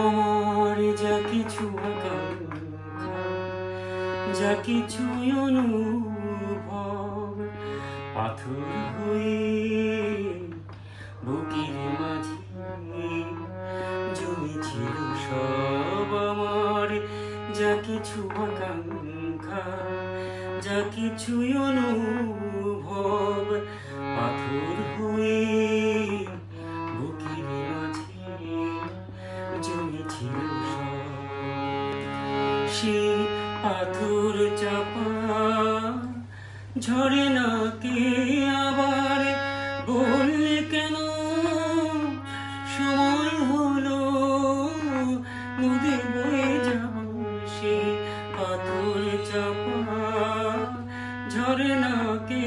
আমার যা কিছু আকাঙ্ক্ষা, যা কিছু অনুভব, পাথর হয়ে বুকের মাঝে জমেছিল সব। আমার যা কিছু আকাঙ্ক্ষা, যা কিছু অনুভব, পাথর হয়ে বুকের মাঝে জমেছিল সব। সেই পাথর চাপা ঝরে না কে আবার বললে কেন সময় হলো নদী বয়ে যাব। সেই পাথর চাপা ঝরে না কে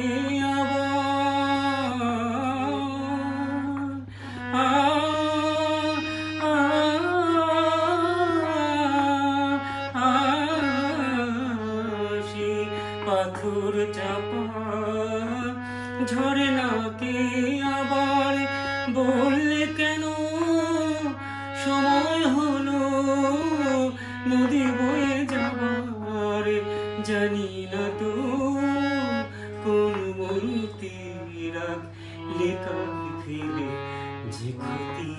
পাথর চাপা ঝরে না কে আবার বললে কেন সময় হলো নদী বয়ে যাবার। জানি না তো কোন মইতে রাখলে কাঁধে ফেলে যে ক্ষতি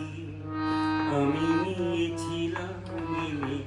আমি নিয়েছিলাম।